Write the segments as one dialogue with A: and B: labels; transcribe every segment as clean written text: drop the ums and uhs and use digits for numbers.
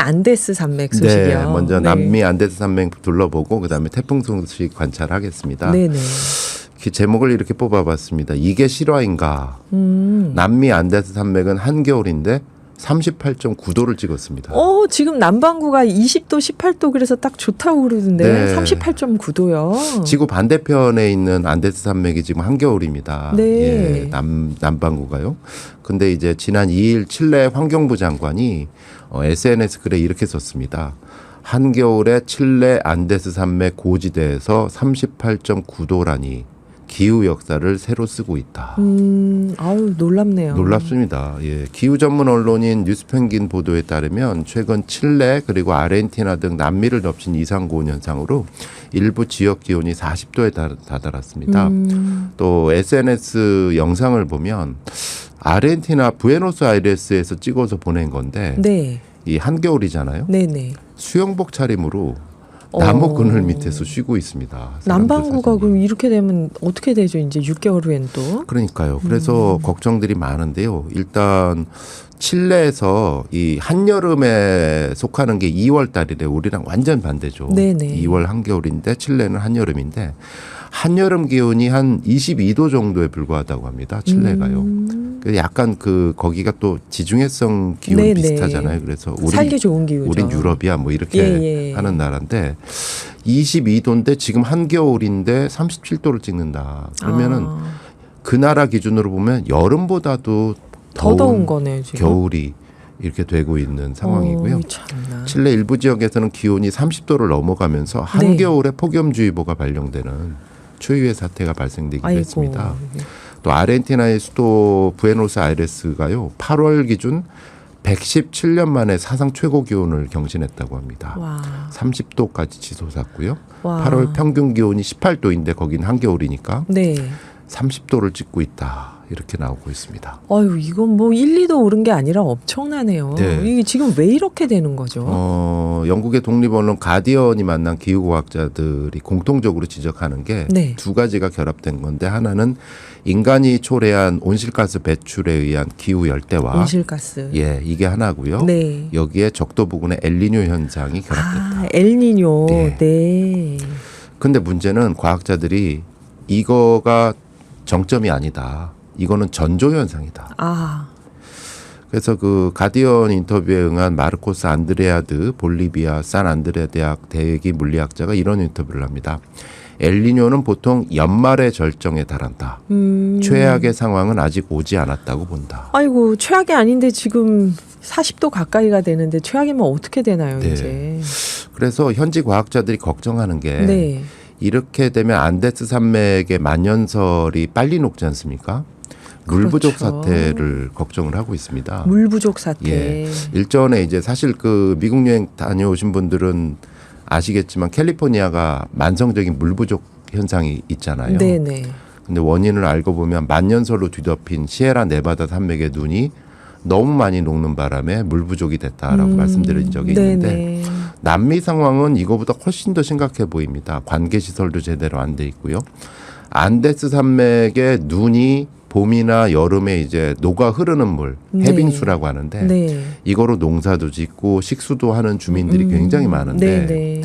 A: 안데스 산맥 소식이요.
B: 네, 먼저
A: 네.
B: 남미 안데스 산맥 둘러보고 그다음에 태풍 소식 관찰하겠습니다.
A: 네네.
B: 제목을 이렇게 뽑아봤습니다. 이게 실화인가? 남미 안데스 산맥은 한겨울인데 38.9도를 찍었습니다.
A: 지금 남반구가 20도, 18도 그래서 딱 좋다고 그러던데
B: 네.
A: 38.9도요.
B: 지구 반대편에 있는 안데스 산맥이 지금 한겨울입니다.
A: 네.
B: 예, 남반구가요. 근데 이제 지난 2일 칠레 환경부 장관이 SNS 글에 이렇게 썼습니다. 한겨울에 칠레 안데스 산맥 고지대에서 38.9도라니 기후 역사를 새로 쓰고 있다.
A: 아유 놀랍네요.
B: 놀랍습니다. 예, 기후 전문 언론인 뉴스펭귄 보도에 따르면 최근 칠레 그리고 아르헨티나 등 남미를 덮친 이상 고온 현상으로 일부 지역 기온이 40도에 다다랐습니다. 또 SNS 영상을 보면 아르헨티나 부에노스아이레스에서 찍어서 보낸 건데
A: 네.
B: 이 한겨울이잖아요.
A: 네네.
B: 수영복 차림으로 나무 그늘 밑에서 쉬고 있습니다.
A: 남반구가
B: 사진이.
A: 그럼 이렇게 되면 어떻게 되죠? 이제 6개월 후엔 또.
B: 그러니까요. 그래서 걱정들이 많은데요. 일단 칠레에서 이 한여름에 속하는 게 2월 달이래. 우리랑 완전 반대죠.
A: 네네.
B: 2월 한겨울인데 칠레는 한여름인데 한여름 기온이 한 22도 정도에 불과하다고 합니다. 칠레가요. 그래서 약간 거기가 또 지중해성 기온이
A: 네네.
B: 비슷하잖아요. 그래서
A: 살기 좋은 기후죠.
B: 우린 유럽이야 뭐 이렇게
A: 예.
B: 하는 나라인데 22도인데 지금 한겨울인데 37도를 찍는다. 그러면은 그 나라 기준으로 보면 여름보다도
A: 더 더운 거네요, 지금.
B: 겨울이 이렇게 되고 있는 상황이고요.
A: 참나.
B: 칠레 일부 지역에서는 기온이 30도를 넘어가면서 한겨울에 폭염주의보가 발령되는 초유의 사태가 발생되기도
A: 아이고.
B: 했습니다. 또 아르헨티나의 수도 부에노스아이레스가요 8월 기준 117년 만에 사상 최고 기온을 경신했다고 합니다.
A: 와.
B: 30도까지 치솟았고요.
A: 와.
B: 8월 평균 기온이 18도인데 거긴 한겨울이니까
A: 네.
B: 30도를 찍고 있다. 이렇게 나오고 있습니다.
A: 아유, 이건 뭐 1, 2도 오른 게 아니라 엄청나네요.
B: 네.
A: 이게 지금 왜 이렇게 되는 거죠?
B: 영국의 독립언론 가디언이 만난 기후과학자들이 공통적으로 지적하는 게 두
A: 네.
B: 가지가 결합된 건데 하나는 인간이 초래한 온실가스 배출에 의한 기후 열대와
A: 온실가스.
B: 예, 이게 하나고요.
A: 네.
B: 여기에 적도 부근의 엘니뇨 현상이 결합됐다.
A: 엘니뇨.
B: 네.
A: 네.
B: 근데 문제는 과학자들이 이거가 정점이 아니다. 이거는 전조 현상이다. 그래서 그 가디언 인터뷰에 응한 마르코스 안드레아드 볼리비아 산 안드레아 대학 대기 물리학자가 이런 인터뷰를 합니다. 엘니뇨는 보통 연말의 절정에 달한다. 최악의 상황은 아직 오지 않았다고 본다.
A: 아이고, 최악이 아닌데 지금 40도 가까이가 되는데 최악이면 어떻게 되나요,
B: 네.
A: 이제?
B: 그래서 현지 과학자들이 걱정하는 게
A: 네.
B: 이렇게 되면 안데스 산맥의 만년설이 빨리 녹지 않습니까? 물 부족
A: 그렇죠.
B: 사태를 걱정을 하고 있습니다.
A: 물 부족 사태.
B: 예. 일전에 이제 사실 그 미국 여행 다녀오신 분들은 아시겠지만 캘리포니아가 만성적인 물 부족 현상이 있잖아요.
A: 네네.
B: 근데 원인을 알고 보면 만년설로 뒤덮인 시에라 네바다 산맥의 눈이 너무 많이 녹는 바람에 물 부족이 됐다라고 말씀드린 적이 있는데
A: 네네.
B: 남미 상황은 이거보다 훨씬 더 심각해 보입니다. 관계 시설도 제대로 안 돼 있고요. 안데스 산맥의 눈이 봄이나 여름에 이제 녹아 흐르는 물,
A: 네.
B: 해빙수라고 하는데
A: 네.
B: 이거로 농사도 짓고 식수도 하는 주민들이 굉장히 많은데
A: 네네.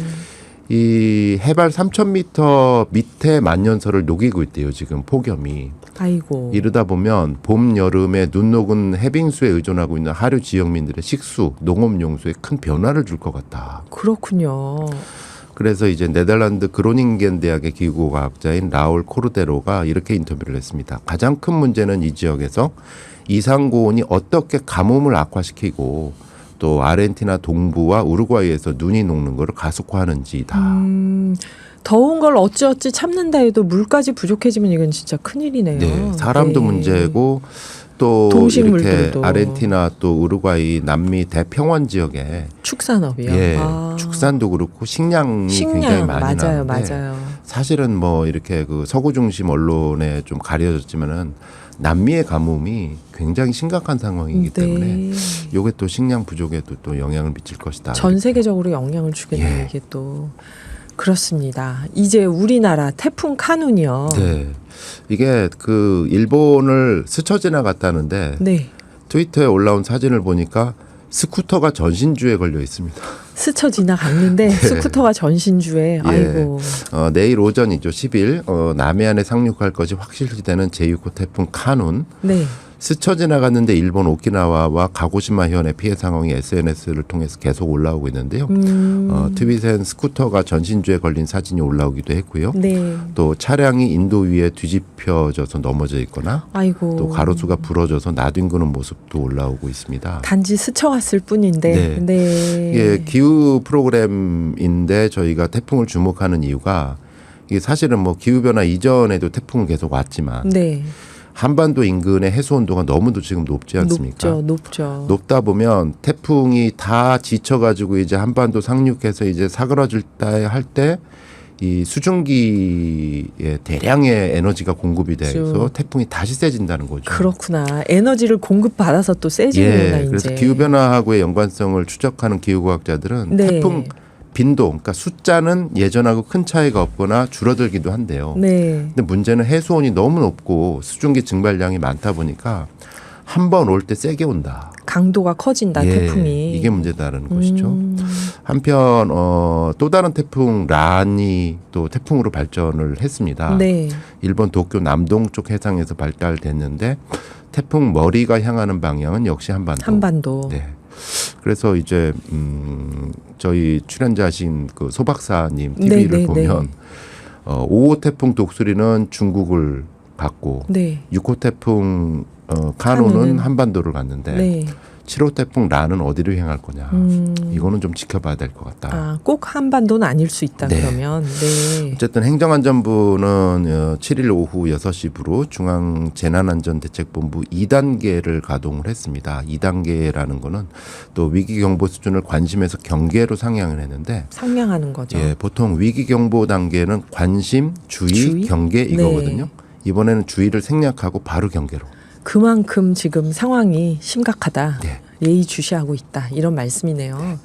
B: 이 해발 3,000m 밑에 만년설을 녹이고 있대요. 지금 폭염이.
A: 아이고.
B: 이러다 보면 봄, 여름에 눈 녹은 해빙수에 의존하고 있는 하류 지역민들의 식수, 농업용수에 큰 변화를 줄 것 같다.
A: 그렇군요.
B: 그래서 이제 네덜란드 그로닝겐 대학의 기후과학자인 라울 코르데로가 이렇게 인터뷰를 했습니다. 가장 큰 문제는 이 지역에서 이상고온이 어떻게 가뭄을 악화시키고 또 아르헨티나 동부와 우루과이에서 눈이 녹는 것을 가속화하는지다.
A: 더운 걸 어찌어찌 참는다 해도 물까지 부족해지면 이건 진짜 큰일이네요.
B: 네, 사람도
A: 네.
B: 문제고 또 이렇게
A: 동식물들도.
B: 아르헨티나 또 우루과이 남미 대평원 지역에
A: 축산업이요.
B: 예,
A: 아.
B: 축산도 그렇고 식량이 굉장히 많이
A: 맞아요,
B: 나는데
A: 맞아요.
B: 사실은 뭐 이렇게 그 서구 중심 언론에 좀 가려졌지만은 남미의 가뭄이 굉장히 심각한 상황이기 때문에 이게 또 식량 부족에도 또 영향을 미칠 것이다.
A: 전 세계적으로 영향을 주겠네요.
B: 예.
A: 이게 또 그렇습니다. 이제 우리나라 태풍 카눈이요.
B: 네, 이게 그 일본을 스쳐 지나갔다는데
A: 네.
B: 트위터에 올라온 사진을 보니까 스쿠터가 전신주에 걸려 있습니다.
A: 스쳐 지나갔는데 스쿠터가 전신주에. 아이고.
B: 내일 오전이죠. 10일 남해안에 상륙할 것이 확실시되는 제6호 태풍 카눈.
A: 네.
B: 스쳐 지나갔는데 일본 오키나와와 가고시마 현의 피해 상황이 SNS를 통해서 계속 올라오고 있는데요. 트윗엔 스쿠터가 전신주에 걸린 사진이 올라오기도 했고요.
A: 네.
B: 또 차량이 인도 위에 뒤집혀져서 넘어져 있거나
A: 아이고.
B: 또 가로수가 부러져서 나뒹구는 모습도 올라오고 있습니다.
A: 단지 스쳐갔을 뿐인데.
B: 네.
A: 네.
B: 이게 기후 프로그램인데 저희가 태풍을 주목하는 이유가 이게 사실은 뭐 기후변화 이전에도 태풍은 계속 왔지만
A: 네.
B: 한반도 인근의 해수 온도가 너무도 지금 높지 않습니까?
A: 높죠.
B: 높다 보면 태풍이 다 지쳐가지고 이제 한반도 상륙해서 이제 사그라질 때 할 때 이 수증기에 대량의 에너지가 공급이 돼서 태풍이 다시 세진다는 거죠.
A: 그렇구나. 에너지를 공급받아서 또 세지는구나. 이제.
B: 그래서 기후변화하고의 연관성을 추적하는 기후과학자들은
A: 네.
B: 태풍 빈도, 그러니까 숫자는 예전하고 큰 차이가 없거나 줄어들기도 한데요.
A: 네.
B: 근데 문제는 해수온이 너무 높고 수증기 증발량이 많다 보니까 한 번 올 때 세게 온다.
A: 강도가 커진다. 태풍이.
B: 이게 문제다라는 것이죠. 한편 또 다른 태풍 란이 또 태풍으로 발전을 했습니다.
A: 네.
B: 일본 도쿄 남동쪽 해상에서 발달됐는데 태풍 머리가 향하는 방향은 역시 한반도. 네. 그래서 이제 저희 출연자신 그 소 박사님 TV를 보면 5호 태풍 독수리는 중국을 갔고 6호 태풍 카눈은 한반도를 갔는데 7호 태풍 란은 어디를 향할 거냐. 이거는 좀 지켜봐야 될 것 같다.
A: 아, 꼭 한반도는 아닐 수 있다. 그러면. 네.
B: 어쨌든 행정안전부는 7일 오후 6시부로 중앙재난안전대책본부 2단계를 가동을 했습니다. 2단계라는 거는 또 위기경보 수준을 관심에서 경계로 상향을 했는데
A: 상향하는 거죠.
B: 예, 보통 위기경보 단계는 관심, 주의? 경계 이거거든요. 이번에는 주의를 생략하고 바로 경계로.
A: 그만큼 지금 상황이 심각하다.
B: 네.
A: 예의주시하고 있다. 이런 말씀이네요.